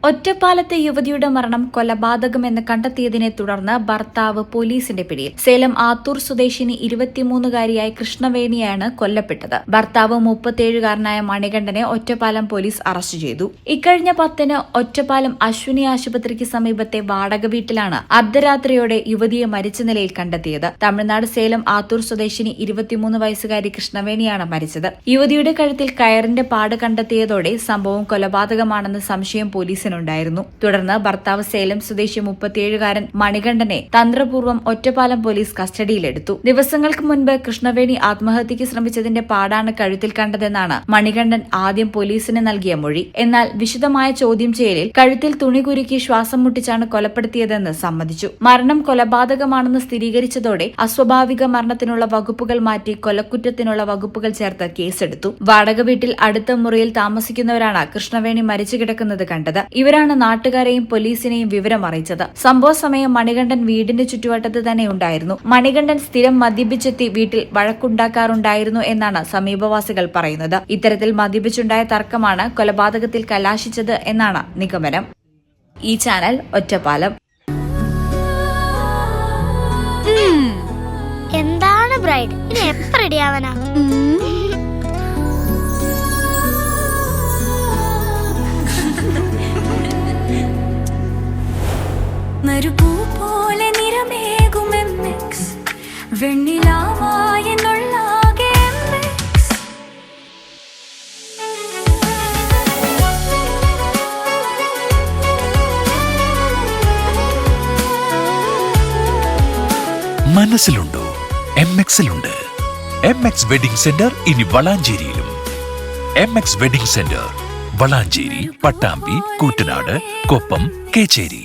ഒറ്റപ്പാലത്തെ യുവതിയുടെ മരണം കൊലപാതകമെന്ന് കണ്ടെത്തിയതിനെ തുടർന്ന് ഭർത്താവ് പോലീസിന്റെ പിടിയിൽ. സേലം ആത്തൂർ സ്വദേശിനി 23-കാരിയായ കൃഷ്ണവേണിയാണ് കൊല്ലപ്പെട്ടത്. ഭർത്താവ് 37-കാരനായ മണികണ്ഠനെ ഒറ്റപ്പാലം പോലീസ് അറസ്റ്റ് ചെയ്തു. ഇക്കഴിഞ്ഞ 10-ന് ഒറ്റപ്പാലം അശ്വിനി ആശുപത്രിക്ക് സമീപത്തെ വാടക വീട്ടിലാണ് അർദ്ധരാത്രിയോടെ യുവതിയെ മരിച്ച നിലയിൽ കണ്ടെത്തിയത്. തമിഴ്നാട് സേലം ആത്തൂർ സ്വദേശിനി 23 വയസ്സുകാരി കൃഷ്ണവേണിയാണ് മരിച്ചത്. യുവതിയുടെ കഴുത്തിൽ കയറിന്റെ പാട് കണ്ടെത്തിയതോടെ സംഭവം കൊലപാതകമാണെന്ന് സംശയം പോലീസിന് ഉണ്ടായിരുന്നു. തുടർന്ന് ഭർത്താവ് സേലം സ്വദേശി 37-കാരൻ മണികണ്ഠനെ തന്ത്രപൂർവ്വം ഒറ്റപ്പാലം പോലീസ് കസ്റ്റഡിയിലെടുത്തു. ദിവസങ്ങൾക്ക് മുൻപ് കൃഷ്ണവേണി ആത്മഹത്യയ്ക്ക് ശ്രമിച്ചതിന്റെ പാടാണ് കഴുത്തിൽ കണ്ടതെന്നാണ് മണികണ്ഠൻ ആദ്യം പോലീസിന് നൽകിയ മൊഴി. എന്നാൽ വിശദമായ ചോദ്യം ചെയ്യലിൽ കഴുത്തിൽ തുണി കുരുക്കി ശ്വാസം മുട്ടിച്ചാണ് കൊലപ്പെടുത്തിയതെന്ന് സമ്മതിച്ചു. മരണം കൊലപാതകമാണെന്ന് സ്ഥിരീകരിച്ചതോടെ അസ്വാഭാവിക മരണത്തിനുള്ള വകുപ്പുകൾ മാറ്റി കൊലക്കുറ്റത്തിനുള്ള വകുപ്പുകൾ ചേർത്ത് കേസെടുത്തു. വാടക വീട്ടിൽ അടുത്ത മുറിയിൽ താമസിക്കുന്നവരാണ് കൃഷ്ണവേണി മരിച്ചു കിടക്കുന്നത് കണ്ടത്. ഇവരാണ് നാട്ടുകാരെയും പോലീസിനെയും വിവരം അറിയിച്ചത്. സംഭവ സമയം മണികണ്ഠൻ വീടിന്റെ ചുറ്റുവട്ടത്ത് തന്നെ ഉണ്ടായിരുന്നു. മണികണ്ഠൻ സ്ഥിരം മദ്യപിച്ചെത്തി വീട്ടിൽ വഴക്കുണ്ടാക്കാറുണ്ടായിരുന്നു എന്നാണ് സമീപവാസികൾ പറയുന്നത്. ഇത്തരത്തിൽ മദ്യപിച്ചുണ്ടായ തർക്കമാണ് കൊലപാതകത്തിൽ കലാശിച്ചത് എന്നാണ് നിഗമനം. ഈ ചാനൽ ഒറ്റപ്പാലം. എന്താണ് ബ്രൈഡ്, ഇനി എപ്പോ റെഡിയാവനാ? മരുപൂ പോലെ നിറമേകും MX, വെണ്ണിലാവായെന്നുള്ളാകെ MX. മനസ്സിലുണ്ടോ? MX-ലുണ്ട്. MX വെഡിംഗ് സെന്റർ ഇനി വളാഞ്ചേരിയിലും. MX wedding centre Valanchery, Pattambi, Koottanad, Koppam, Kecheri.